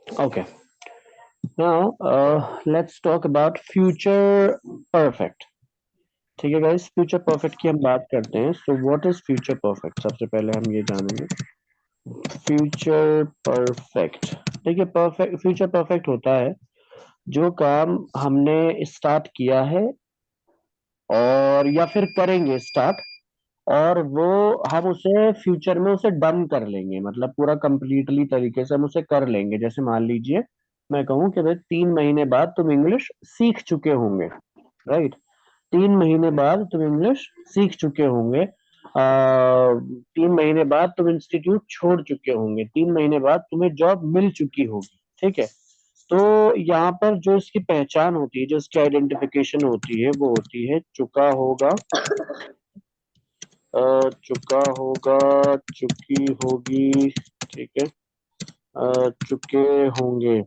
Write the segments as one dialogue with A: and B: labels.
A: Okay. Now, let's talk about future perfect. ठीक है guys, future perfect की हम बात करते हैं. So what is future perfect? सबसे पहले हम ये जानेंगे. Future perfect. देखिए, परफेक्ट फ्यूचर परफेक्ट होता है जो काम हमने स्टार्ट किया है और या फिर करेंगे स्टार्ट, और वो हम उसे फ्यूचर में उसे डन कर लेंगे, मतलब पूरा कंप्लीटली तरीके से हम उसे कर लेंगे. जैसे मान लीजिए मैं कहूँ कि भाई 3 महीने बाद तुम इंग्लिश सीख चुके होंगे. राइट. 3 महीने बाद तुम इंग्लिश सीख चुके होंगे. 3 महीने बाद तुम इंस्टीट्यूट छोड़ चुके होंगे. 3 महीने बाद तुम्हें जॉब मिल चुकी होगी. ठीक है. तो यहाँ पर जो इसकी पहचान होती है, जो इसकी आइडेंटिफिकेशन होती है, वो होती है चुका होगा, चुका होगा, चुकी होगी. ठीक है. चुके होंगे.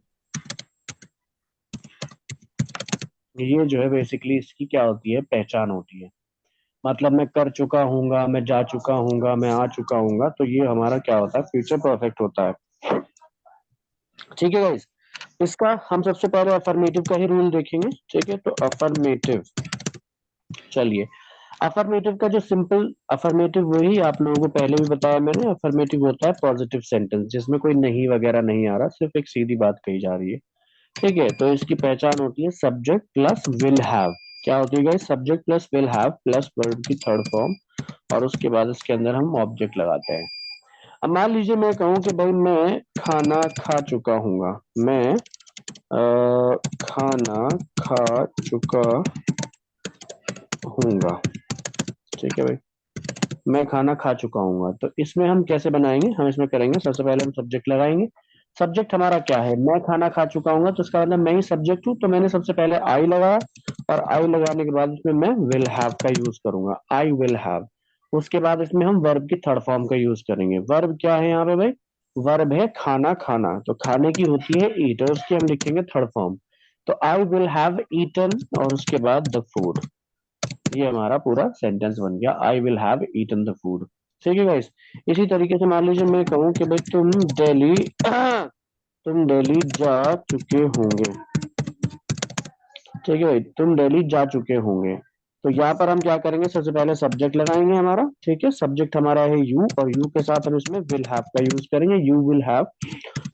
A: ये जो है बेसिकली इसकी क्या होती है, पहचान होती है. मतलब मैं कर चुका हूँगा, मैं जा चुका हूँगा, मैं आ चुका हूँगा, तो ये हमारा क्या होता है, फ्यूचर परफेक्ट होता है. ठीक है गाइस. इसका हम सबसे पहले अफर्मेटिव का ही रूल देखेंगे. ठीक है. तो अफर्मेटिव. चलिए, अफर्मेटिव का जो सिंपल अफर्मेटिव, वही आप लोगों को पहले भी बताया मैंने. अफर्मेटिव होता है पॉजिटिव सेंटेंस जिसमें कोई नहीं वगैरह नहीं आ रहा, सिर्फ एक सीधी बात कही जा रही है. ठीक है. तो इसकी पहचान होती है सब्जेक्ट प्लस विल हैव. क्या होती है guys? Subject plus will have plus verb की थर्ड फॉर्म, और उसके बाद इसके अंदर हम ऑब्जेक्ट लगाते हैं. अब मान लीजिए मैं कहूँ कि भाई मैं खाना खा चुका हूँगा. मैं खाना खा चुका हूँगा. ठीक है भाई. मैं खाना खा चुका हूँगा. तो इसमें हम कैसे बनाएंगे? हम इसमें करेंगे, सबसे पहले हम सब्जेक्ट लगाएंगे. सब्जेक्ट हमारा क्या है? मैं खाना खा चुका हूँ, तो इसका मतलब मैं ही सब्जेक्ट हूँ. तो मैंने सबसे पहले आई लगाया, और आई लगाने के बाद इसमें मैं विल हैव का यूज करूंगा. आई विल हैव. उसके बाद इसमें हम वर्ब की थर्ड फॉर्म का यूज करेंगे. वर्ब क्या है यहाँ पे भाई? वर्ब है खाना खाना. तो खाने की होती है ईट, और उसकी हम लिखेंगे थर्ड फॉर्म. तो आई विल हैव ईटन, और उसके बाद द फूड. ये हमारा पूरा सेंटेंस बन गया, I will have eaten the food. ठीक है गाइस. इसी तरीके से मान लीजिए मैं कहूँ कि भाई तुम दिल्ली जा चुके होंगे. ठीक है भाई, तुम दिल्ली जा चुके होंगे. तो यहाँ पर हम क्या करेंगे? सबसे पहले सब्जेक्ट लगाएंगे हमारा. ठीक है. सब्जेक्ट हमारा है यू, और यू के साथ हम इसमें विल हैव का यूज करेंगे. You will have.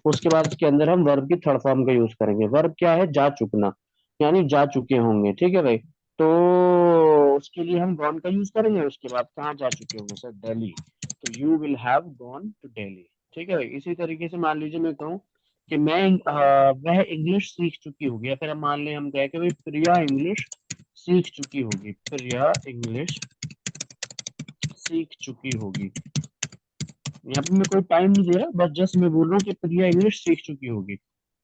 A: उसके बाद इसके अंदर हम वर्ब की थर्ड फॉर्म का यूज करेंगे. वर्ब क्या है? जा चुकना, यानी जा चुके होंगे. ठीक है भाई. तो उसके लिए हम गॉन का यूज करेंगे. उसके बाद कहाँ जा चुके होंगे? सर दिल्ली. तो you will have gone to Delhi. ठीक है भाई. इसी तरीके से मान लीजिए मैं कहूँ कि वह इंग्लिश सीख चुकी होगी, या फिर हम मान लें, हम कहें कि भाई प्रिया इंग्लिश सीख चुकी होगी. प्रिया इंग्लिश सीख चुकी होगी. यहाँ पे मैं कोई टाइम नहीं दे रहा, बस जस्ट मैं बोल रहा हूँ कि प्रिया इंग्लिश सीख चुकी होगी.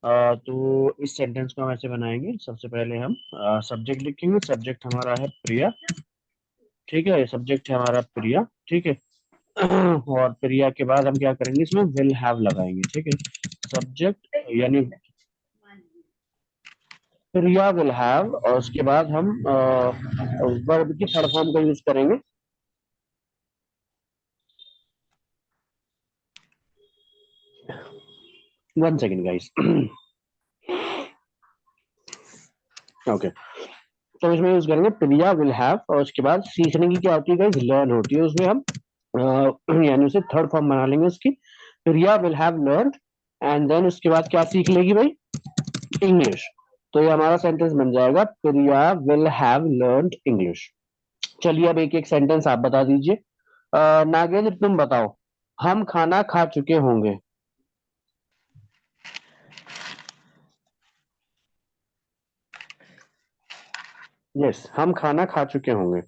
A: तो इस सेंटेंस को हम ऐसे बनाएंगे. सबसे पहले हम सब्जेक्ट लिखेंगे. सब्जेक्ट हमारा है प्रिया. ठीक है. सब्जेक्ट है हमारा प्रिया. ठीक है. और प्रिया के बाद हम क्या करेंगे? इसमें विल हैव लगाएंगे. ठीक है. सब्जेक्ट यानी प्रिया विल हैव, और उसके बाद हम वर्ब की थर्ड फॉर्म का यूज करेंगे. One second guys. ओके. तो इसमें यूज करेंगे प्रिया विल हैव, और उसके बाद सीखने की क्या होती है गाइस? लर्न होती है. उसमें हम यानी उसे थर्ड फॉर्म बना लेंगे उसकी. Priya will have learn, and then उसके बाद क्या सीख लेगी भाई? इंग्लिश. तो ये हमारा सेंटेंस बन जाएगा, प्रिया विल हैव लर्न इंग्लिश. चलिए, अब एक एक सेंटेंस आप बता दीजिए. नागेंद्र तुम बताओ. हम खाना खा चुके होंगे. यस, हम खाना खा चुके होंगे.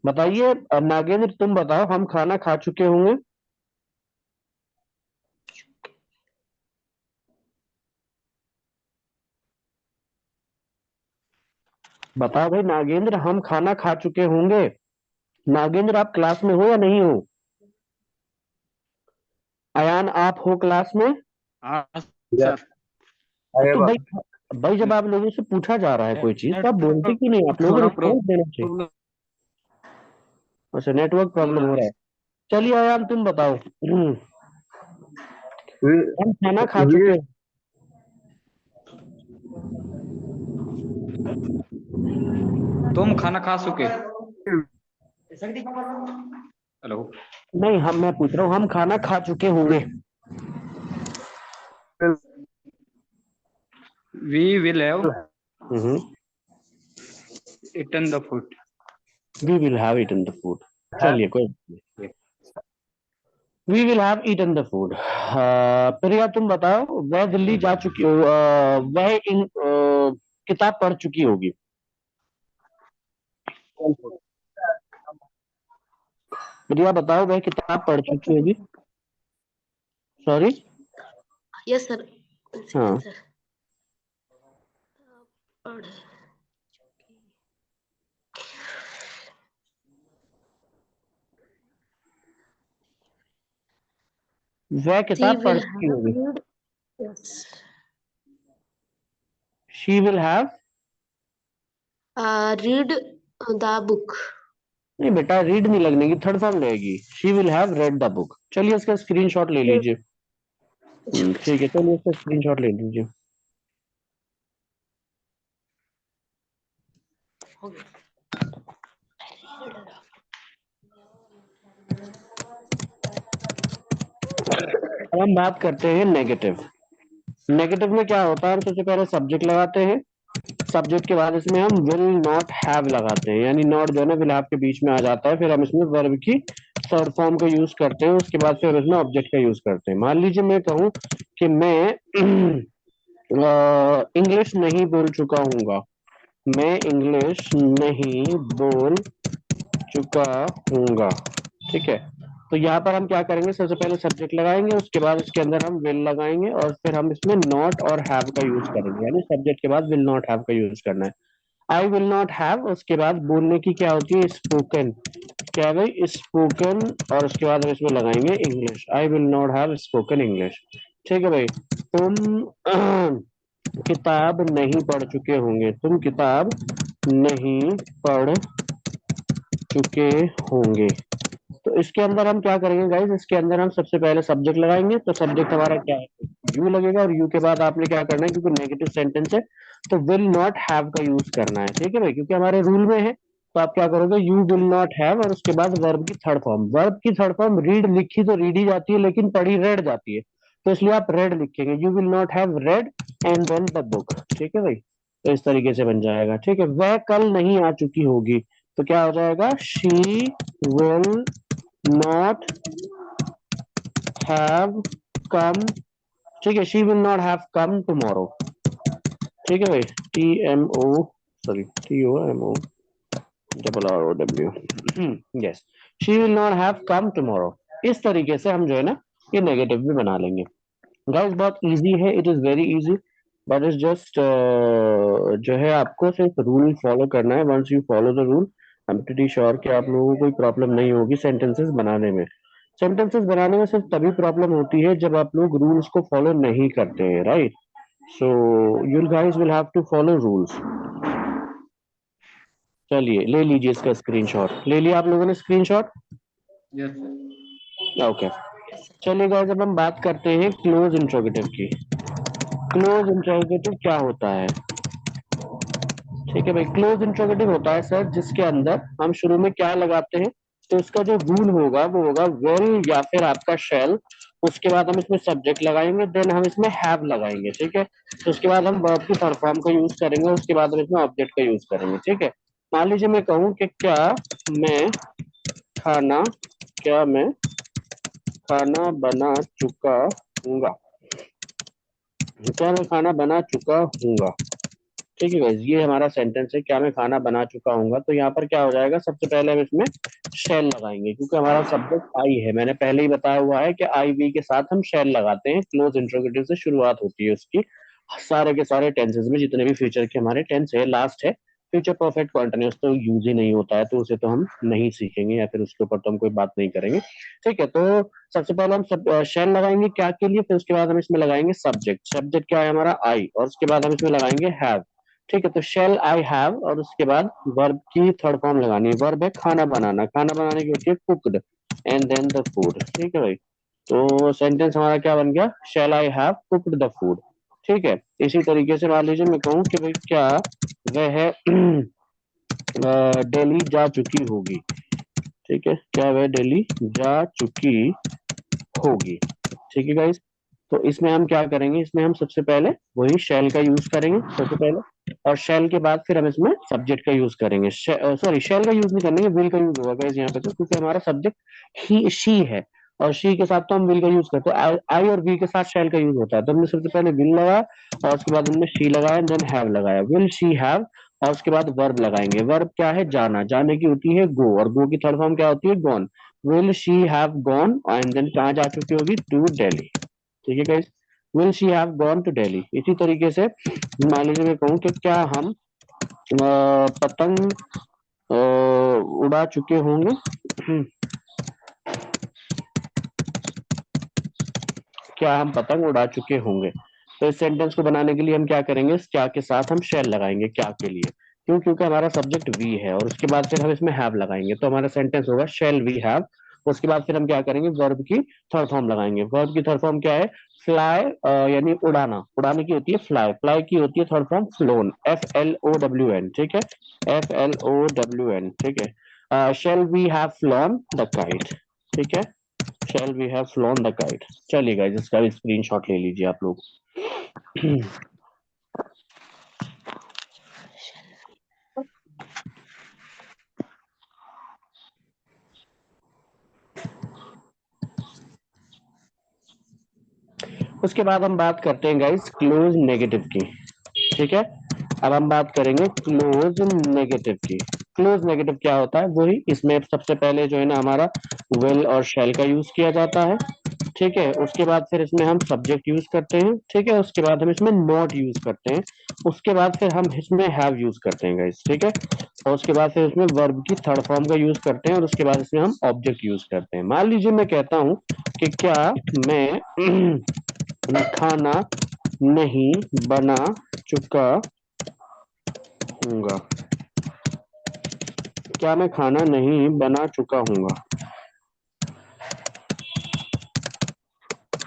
A: बताइए. नागेंद्र तुम बताओ, हम खाना खा चुके होंगे. बताओ भाई नागेंद्र, हम खाना खा चुके होंगे. नागेंद्र आप क्लास में हो या नहीं हो? अयान आप हो क्लास में?
B: हाँ
C: यस।
B: सर।
C: अरे
A: तो
C: वाह।
A: भाई, भाई जब आप लोगों से पूछा जा रहा है कोई चीज, तो आप बोलते
B: नेटवर्क
A: क्यों नहीं? आप लोगों को
B: थोड़ा
A: रिस्पॉन्स देना चाहिए.
B: प्रॉब्लम
A: अच्छा, नेटवर्क प्रॉब्लम हो रहा है. चलिए आयान तुम बताओ।
B: वे,
A: हम खाना खा चुके
B: वे,
A: हैं।
C: तुम खाना खा चुके। हेलो।
A: नहीं, हम मैं पूछ रहा हूँ हम खाना खा चुके होंगे।
C: We will have
A: we
C: eaten the food.
A: Will have eaten the food. चलिए कोई, we will have eaten the food. Priya तुम बताओ, वह दिल्ली जा चुकी हो, वह किताब पढ़ चुकी होगी। प्रिया बताओ, वह किताब पढ़ चुकी होगी। सॉरी।
D: Yes sir.
A: हाँ,
D: सेकंड सर। पढ़
A: वह
D: शी
A: किताब पढ़
D: विल
A: चुकी
D: हैव
A: होगी।
D: Read. Yes.
A: She will have.
D: Read the book.
A: नहीं बेटा, रीड नहीं लगने की, थर्ड फॉर्म रहेगी। She will have read the book. चलिए इसका स्क्रीनशॉट ले लीजिए। ठीक है, चलिए इसका स्क्रीनशॉट ले लीजिए। अब हम बात करते हैं नेगेटिव। नेगेटिव में क्या होता है, हम सबसे पहले सब्जेक्ट लगाते हैं। सब्जेक्ट के बाद इसमें हम विल नॉट हैव लगाते हैं, यानी नॉट जो है ना विल हैव के बीच में आ जाता है। फिर हम इसमें वर्ब की थर्ड फॉर्म का यूज करते हैं। उसके बाद फिर इसमें ऑब्जेक्ट का यूज करते हैं। मान लीजिए मैं कहूँ कि मैं इंग्लिश नहीं बोल चुका हूँगा। मैं इंग्लिश नहीं बोल चुका हूँगा। ठीक है, तो यहाँ पर हम क्या करेंगे, सबसे पहले सब्जेक्ट लगाएंगे, उसके बाद इसके अंदर हम विल लगाएंगे और फिर हम इसमें नॉट और हैव का यूज करेंगे, यानी सब्जेक्ट के बाद विल नॉट हैव का यूज करना है। आई विल नॉट हैव, उसके बाद बोलने की क्या होती है, स्पोकन। क्या है भाई, स्पोकन। और उसके बाद हम इसमें लगाएंगे English. I will not have spoken English. ठीक है भाई। तुम किताब नहीं पढ़ चुके होंगे। तुम किताब नहीं पढ़ चुके होंगे। तो इसके अंदर हम क्या करेंगे गाइस, इसके अंदर हम सबसे पहले सब्जेक्ट लगाएंगे। तो सब्जेक्ट हमारा क्या है, यू लगेगा। और यू के बाद आपने क्या करना है, क्योंकि नेगेटिव सेंटेंस है तो विल नॉट हैव का यूज करना है। ठीक है भाई, क्योंकि हमारे रूल में है। तो आप क्या करोगे, यू विल नॉट हैव और उसके बाद वर्ब की थर्ड फॉर्म। वर्ब की थर्ड फॉर्म रीड लिखी तो रीड ही जाती है, लेकिन पढ़ी रेड जाती है। तो इसलिए आप रेड लिखेंगे, you will not have read and then the book. ठीक है भाई, तो इस तरीके से बन जाएगा। ठीक है, वह कल नहीं आ चुकी होगी। तो क्या हो जाएगा, she will not have come. ठीक है, she will not have come tomorrow. ठीक है भाई, T M O, sorry T O M O double R O W, yes, she will not have come tomorrow. इस तरीके से हम जो है ना ये नेगेटिव भी बना लेंगे। गाइस बहुत इजी है, it is very easy. But is just जो है आपको सिर्फ रूल फॉलो करना है। Once you follow the rule, I am pretty sure कि आप लोगों को कोई प्रॉब्लम नहीं होगी सेंटेंसेस बनाने में। सेंटेंसेस बनाने में सिर्फ तभी प्रॉब्लम होती है जब आप लोग रूल्स को फॉलो नहीं करते हैं, right. So you guys will have to follow rules. चलिए ले लीजिए इसका स्क्रीनशॉट। ले लिया आप लोगों ने स्क्रीनशॉट।
C: Yes sir.
A: ओके, चलिए गाइस अब हम बात करते हैं क्लोज इंट्रोगेटिव की। क्लोज इंट्रोगेटिव क्या होता है। ठीक है भाई, क्लोज इंट्रोगेटिव होता है सर जिसके अंदर हम शुरू में क्या लगाते हैं। तो उसका जो रूल होगा वो होगा विल या फिर आपका शेल। उसके बाद हम इसमें सब्जेक्ट लगाएंगे, देन हम इसमें हैव लगाएंगे। ठीक है, तो उसके बाद हम वर्ब की थर्ड फॉर्म का यूज करेंगे, उसके बाद हम इसमें ऑब्जेक्ट का यूज करेंगे। ठीक है, मान लीजिए मैं कहूँ कि मैं खाना क्या मैं खाना बना चुका हूँगा। क्या मैं खाना बना चुका हूँगा। ठीक है guys, ये हमारा सेंटेंस है, क्या मैं खाना बना चुका हूँ। तो यहाँ पर क्या हो जाएगा, सबसे पहले हम इसमें शेल लगाएंगे, क्योंकि हमारा सब्जेक्ट आई है। मैंने पहले ही बताया हुआ है कि आई वी के साथ हम शेल लगाते हैं। क्लोज इंट्रोगेटिव से शुरुआत होती है उसकी। सारे के सारे टेंसेस में जितने भी फ्यूचर के हमारे टेंस है, लास्ट है फ्यूचर परफेक्ट कॉन्टिन्यूअस, तो यूज ही नहीं होता है, तो उसे तो हम नहीं सीखेंगे या फिर उसके ऊपर तो हम कोई बात नहीं करेंगे। ठीक है, तो सबसे पहले हम सब शेल लगाएंगे क्या के लिए, फिर उसके बाद हम इसमें लगाएंगे सब्जेक्ट। सब्जेक्ट क्या है हमारा, आई, और उसके बाद हम इसमें लगाएंगे हैव। ठीक है, तो शेल आई हैव और उसके बाद वर्ब की थर्ड फॉर्म लगानी है। वर्ब है खाना बनाना, खाना बनाने की होती है cooked. And then the food. ठीक है भाई, तो सेंटेंस हमारा क्या बन गया, shall I have cooked the food. ठीक है, इसी तरीके से मान लीजिए मैं कहूँ कि भाई क्या वह दिल्ली जा चुकी होगी। ठीक है, क्या वह दिल्ली जा चुकी होगी। ठीक है गाइस, तो इसमें हम क्या करेंगे, इसमें हम सबसे पहले वही शेल का यूज करेंगे सबसे पहले, और शेल के बाद फिर हम इसमें सब्जेक्ट का यूज करेंगे। सॉरी, शेल का यूज नहीं करेंगे, विल का यूज होगा गाइस यहाँ पे, तो क्योंकि हमारा सब्जेक्ट ही शी है, और शी के साथ तो हम विल का यूज करते हैं। आई और वी के साथ शेल का यूज होता है, तो हमने सबसे पहले विल लगाया, और उसके बाद हमने शी लगाया, देन हैव लगाया, विल शी हैव, और उसके बाद वर्ब लगाएंगे। वर्ब क्या है, जाना, जाने की होती है गो, और गो की थर्ड फॉर्म क्या होती है, gone. Will she have gone, and then कहाँ जा चुकी होगी, टू दिल्ली। ठीक है guys, will she have gone to Delhi. इसी तरीके से मान लीजिए मैं कहूँ कि क्या हम पतंग उड़ा चुके होंगे। क्या हम पतंग उड़ा चुके होंगे। तो इस सेंटेंस को बनाने के लिए हम क्या करेंगे, इस क्या के साथ हम शेल लगाएंगे, क्या के लिए, क्यों, क्योंकि हमारा सब्जेक्ट वी है, और उसके बाद फिर हम इसमें हैव लगाएंगे, तो हमारा सेंटेंस होगा शेल वी हैव। उसके बाद फिर हम क्या करेंगे, वर्ब की थर्ड फॉर्म लगाएंगे। वर्ब की थर्ड फॉर्म क्या है, फ्लाई, यानी उड़ाना, उड़ाने की होती है फ्लाई, फ्लाई की होती है थर्ड फॉर्म फ्लोन, FLOWN। ठीक है, FLOWN। ठीक है, shall we have flown the kite. ठीक है, shall we have flown the kite। चलिए गाइस, इसका भी स्क्रीनशॉट ले लीजिए आप लोग। उसके बाद हम बात करते हैं गाइस क्लोज नेगेटिव की। ठीक है, अब हम बात करेंगे क्लोज नेगेटिव की। क्लोज नेगेटिव क्या होता है, वही इसमें सबसे पहले जो है ना हमारा विल और शैल का यूज किया जाता है। ठीक है, उसके बाद फिर इसमें हम सब्जेक्ट यूज करते हैं। ठीक है, उसके बाद हम इसमें नॉट यूज करते हैं। उसके बाद फिर हम इसमें हैव यूज करते हैं गाइस। ठीक है, और उसके बाद फिर इसमें वर्ब की थर्ड फॉर्म का यूज करते हैं, और उसके बाद इसमें हम ऑब्जेक्ट यूज करते हैं। मान लीजिए मैं कहता हूं कि क्या मैं खाना नहीं बना चुका हूँगा। क्या मैं खाना नहीं बना चुका हूँगा।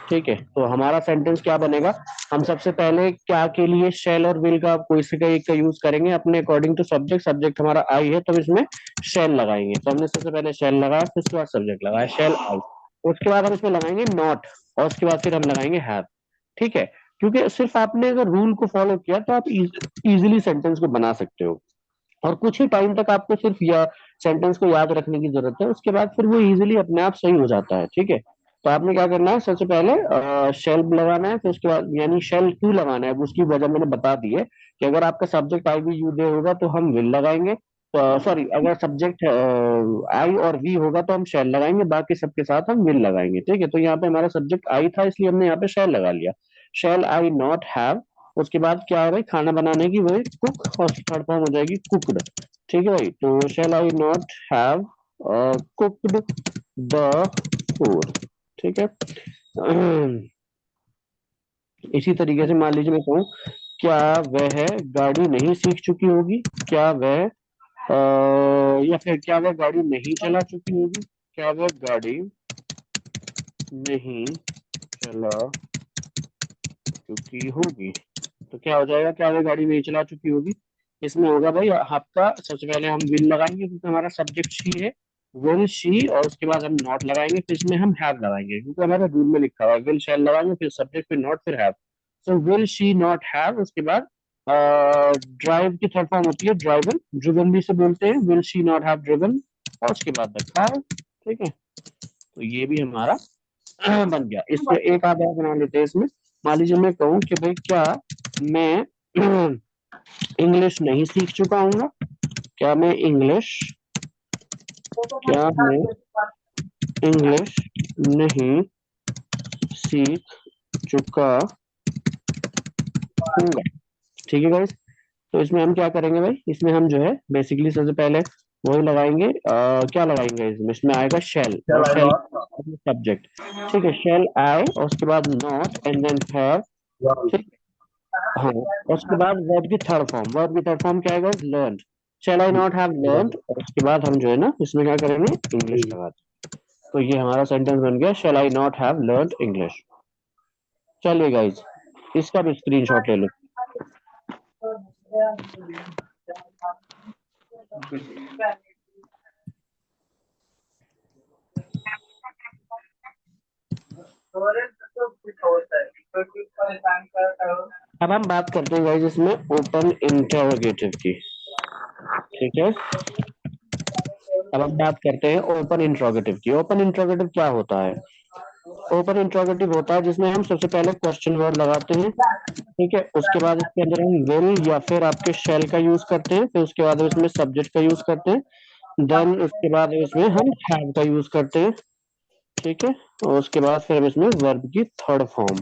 A: ठीक है, तो हमारा सेंटेंस क्या बनेगा, हम सबसे पहले क्या के लिए शेल और विल का कोई से का एक का यूज करेंगे अपने अकॉर्डिंग टू सब्जेक्ट। सब्जेक्ट हमारा आई है, तो इसमें शेल लगाएंगे, तो हमने सबसे पहले शेल लगाया, फिर उसके बाद सब्जेक्ट लगाया शेल आई, उसके बाद हम इसमें लगाएंगे नॉट, और उसके बाद फिर हम लगाएंगे हैव। ठीक है, क्योंकि सिर्फ आपने अगर रूल को फॉलो किया तो आप इजिली सेंटेंस को बना सकते हो, और कुछ ही टाइम तक आपको सिर्फ या सेंटेंस को याद रखने की जरूरत है, उसके बाद फिर वो इजीली अपने आप सही हो जाता है। ठीक है, तो आपने क्या करना है, सबसे पहले शेल लगाना है, फिर उसके बाद यानी शेल क्यों लगाना है उसकी वजह मैंने बता दी है, कि अगर आपका subject I we you they होगा तो हम विल लगाएंगे, सॉरी अगर सब्जेक्ट आई और वी होगा तो हम शेल लगाएंगे, बाकी सबके साथ हम विल लगाएंगे। ठीक है, तो यहाँ पे हमारा सब्जेक्ट आई था, इसलिए हमने यहाँ पे शेल लगा लिया, शेल आई नॉट हैव। उसके बाद क्या है भाई, खाना बनाने की वही कुक, और थर्ड फॉर्म हो जाएगी कुकड। ठीक है भाई, तो shall I not have cooked the food. ठीक है, इसी तरीके से मान लीजिए मैं कहूँ, क्या वह गाड़ी नहीं सीख चुकी होगी। क्या वह या फिर क्या वह गाड़ी नहीं चला चुकी होगी। क्या वह गाड़ी नहीं चला चुकी होगी। तो क्या हो जाएगा, क्या वह गाड़ी नहीं चला चुकी होगी। इसमें होगा भाई आपका, सबसे पहले हम विल लगाएंगे क्योंकि हमारा सब्जेक्ट शी है, विल शी, और उसके बाद हम नॉट लगाएंगे, फिर इसमें हम हैव लगाएंगे क्योंकि हमारा रूल में लिखा हुआ है विल शैल लगाएंगे, फिर सब्जेक्ट, फिर नॉट, फिर have. So will she not have, उसके बाद ड्राइव की थर्ड फॉर्म होती है ड्राइवन, ड्रिवन भी से बोलते हैं, will she not have driven, और उसके बाद द कार। ठीक है, तो ये भी हमारा बन गया। इसमें एक आधा बना लेते हैं इसमें। मान लीजिए मैं कहूँ कि भाई क्या मैं इंग्लिश नहीं सीख चुका हूँ। क्या मैं इंग्लिश क्या मैं इंग्लिश नहीं सीख चुका हूँ। ठीक है गाइस, तो इसमें हम क्या करेंगे भाई, इसमें हम जो है बेसिकली सबसे पहले वही लगाएंगे, क्या लगाएंगे इसमें, इसमें आएगा शेल, और शेल सब्जेक्ट। ठीक है, शेल आई, और उसके बाद नॉट, एंड देन हैव। ठीक, हाँ, और उसके बाद वर्ब की थर्ड फॉर्म, वर्ब की थर्ड फॉर्म क्या आएगा, learn. Shall I not have learn, और उसके बाद हम जो है ना इसमें क्या करेंगे, इंग्लिश लगा देंगे। तो ये हमारा सेंटेंस बन गया, shall I not have learn English. चलिए गाइज, इसका भी स्क्रीनशॉट ले लो।
C: Okay, sir.
A: अब हम बात करते हैं गाइज इसमें ओपन इंटरोगेटिव की, ठीक है। अब हम बात करते हैं ओपन इंट्रोगेटिव की। ओपन इंट्रोगेटिव क्या होता है? ओपन इंट्रोगेटिव होता है जिसमें हम सबसे पहले क्वेश्चन वर्ड लगाते हैं, ठीक है। उसके बाद इसके अंदर हम विल या फिर आपके शेल का यूज करते हैं, फिर उसके बाद इसमें सब्जेक्ट का यूज करते हैं, देन उसके बाद इसमें हम हैव का यूज करते हैं, ठीक है। और उसके बाद फिर हम इसमें वर्ब की थर्ड फॉर्म,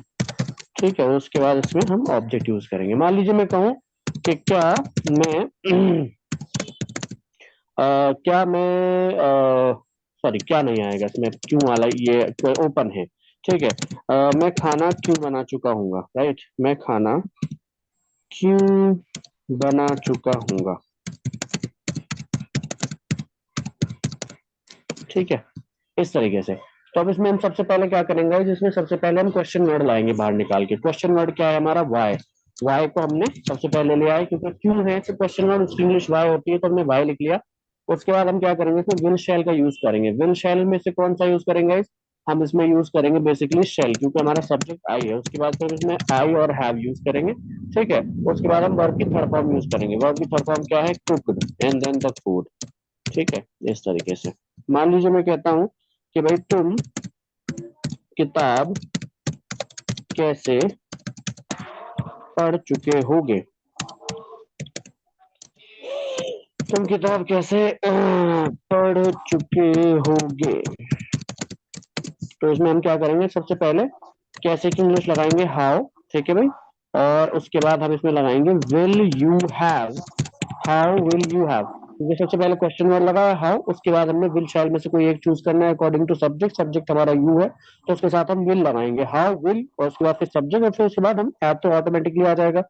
A: ठीक है। उसके बाद इसमें हम ऑब्जेक्ट यूज करेंगे। मान लीजिए मैं कहूँ कि मैं क्या मैं सॉरी क्या नहीं आएगा इसमें, क्यों वाला ये ओपन है, ठीक है। मैं खाना क्यों बना चुका हूँगा, राइट, मैं खाना क्यों बना चुका हूँगा, ठीक है, इस तरीके से। तो अब इसमें हम सबसे पहले क्या करेंगे, जिसमें सबसे पहले हम क्वेश्चन वर्ड लाएंगे बाहर निकाल के। क्वेश्चन वर्ड क्या है हमारा, वाई। वाई को हमने सबसे पहले लिया है क्योंकि क्यों है तो क्वेश्चन वर्ड उसकी इंग्लिश वाई होती है, तो हमने वाई लिख लिया। उसके बाद हम क्या करेंगे, तो विल शैल का यूज करेंगे। विल शैल में से कौन सा यूज करेंगे, हम इसमें यूज करेंगे बेसिकली शेल, क्योंकि हमारा सब्जेक्ट आई है। उसके बाद फिर इसमें आई और हैव यूज करेंगे, ठीक है। उसके बाद हम वर्ब की थर्ड फॉर्म यूज करेंगे। वर्ब की थर्ड फॉर्म क्या है, cooked and then the food, ठीक है, इस तरीके से। मान लीजिए मैं कहता हूं कि भाई तुम किताब कैसे पढ़ चुके होगे, तुम किताब कैसे पढ़ चुके होगे। तो इसमें हम क्या करेंगे, सबसे पहले कैसे की इंग्लिश लगाएंगे, हाउ, ठीक है भाई। और उसके बाद हम इसमें लगाएंगे will you have, how will you have, क्योंकि सबसे पहले क्वेश्चन वर्ड लगा है हाउ, उसके बाद हमने विल शैल में से कोई एक चूज करना है अकॉर्डिंग टू सब्जेक्ट। सब्जेक्ट हमारा यू है, तो उसके साथ हम विल लगाएंगे, हाउ विल, और उसके बाद फिर सब्जेक्ट, और फिर उसके बाद हम हैव, तो ऑटोमेटिकली आ जाएगा,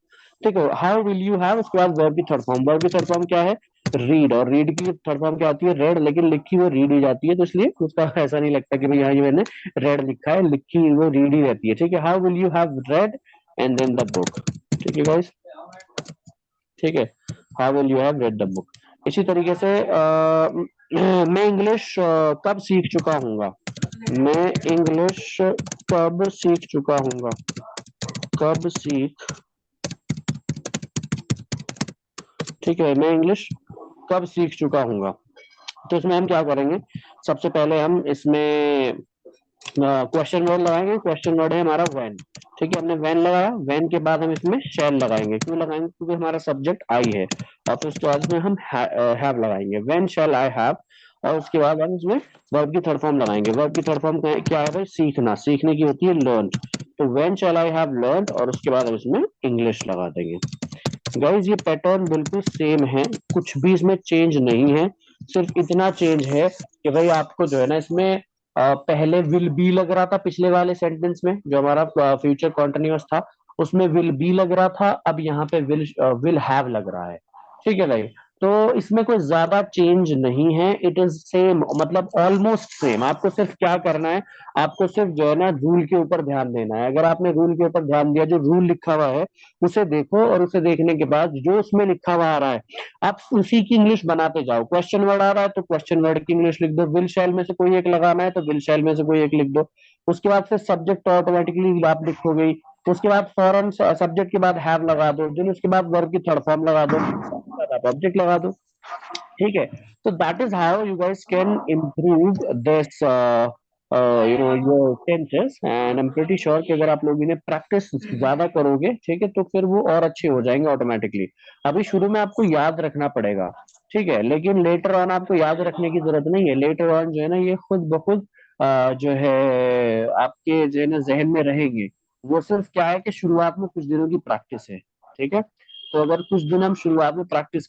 A: ठीक है। हाउ विल यू हैव, उसके बाद वर्ब की थर्ड फॉर्म। वर्ब की थर्ड फॉर्म क्या है, रीड, और रीड की थर्ड फॉर्म क्या होती है, रेड, लेकिन लिखी वो रीड ही जाती है, तो इसलिए उसका ऐसा नहीं लगता कि भाई यहाँ ये मैंने रेड लिखा है, लिखी वो रीड ही रहती है, ठीक है। How will you have read and then the book, ठीक है गाइस, ठीक है। How will you have read the book. इसी तरीके से मैं इंग्लिश कब सीख चुका हूँगा, मैं इंग्लिश कब सीख चुका हूँगा, कब सीख, ठीक है, मैं इंग्लिश कब सीख चुका हूँगा। तो इसमें हम क्या करेंगे, सबसे पहले हम इसमें क्वेश्चन वर्ड लगाएंगे। क्वेश्चन वर्ड है हमारा व्हेन, ठीक है, हमने व्हेन लगाया। व्हेन के बाद हम इसमें शैल लगाएंगे, क्यों लगाएंगे, क्योंकि हमारा सब्जेक्ट आई है। और फिर उसके बाद इसमें हम हैव लगाएंगे, व्हेन शैल आई हैव। और उसके बाद हम इसमें वर्ब की थर्ड फॉर्म लगाएंगे। वर्ब की थर्ड फॉर्म क्या है भाई, सीखना, सीखने की होती है लर्न, तो when shall I have learn, और उसके बाद हम इसमें इंग्लिश लगा देंगे। गाइज ये पैटर्न बिल्कुल सेम है, कुछ भी इसमें चेंज नहीं है। सिर्फ इतना चेंज है कि भाई आपको जो है ना इसमें पहले विल बी लग रहा था, पिछले वाले सेंटेंस में जो हमारा फ्यूचर कॉन्टिन्यूअस था उसमें विल बी लग रहा था, अब यहाँ पे विल हैव लग रहा है, ठीक है भाई। तो इसमें कोई ज्यादा चेंज नहीं है, इट इज सेम, मतलब ऑलमोस्ट सेम। आपको सिर्फ क्या करना है, आपको सिर्फ जो है ना रूल के ऊपर ध्यान देना है। अगर आपने रूल के ऊपर ध्यान दिया, जो रूल लिखा हुआ है उसे देखो, और उसे देखने के बाद जो उसमें लिखा हुआ आ रहा है आप उसी की इंग्लिश बनाते जाओ। क्वेश्चन वर्ड आ रहा है तो क्वेश्चन वर्ड की इंग्लिश लिख दो, विल शैल में से कोई एक लगाना है तो विल शैल में से कोई एक लिख दो। उसके बाद फिर सब्जेक्ट ऑटोमेटिकली आप लिखोगे ही। उसके बाद फॉरन सब्जेक्ट के बाद हैव लगा दो, देन उसके बाद वर्ब की थर्ड फॉर्म लगा दो, उसके बाद आप ऑब्जेक्ट लगा दो, ठीक है। तो that is how you guys can improve this your tenses, and I am pretty sure कि अगर आप लोग इन्हें प्रैक्टिस ज्यादा करोगे, ठीक है, तो फिर वो और अच्छे हो जाएंगे ऑटोमेटिकली। अभी शुरू में आपको याद रखना पड़ेगा, ठीक है, लेकिन लेटर ऑन आपको याद रखने की जरूरत नहीं है। लेटर ऑन जो है ना ये खुद ब खुद जो है आपके जो है ना जहन में रहेंगे। वो सिर्फ क्या है कि शुरुआत में कुछ दिनों की प्रैक्टिस है, ठीक है। तो अगर कुछ दिन हम शुरुआत में प्रैक्टिस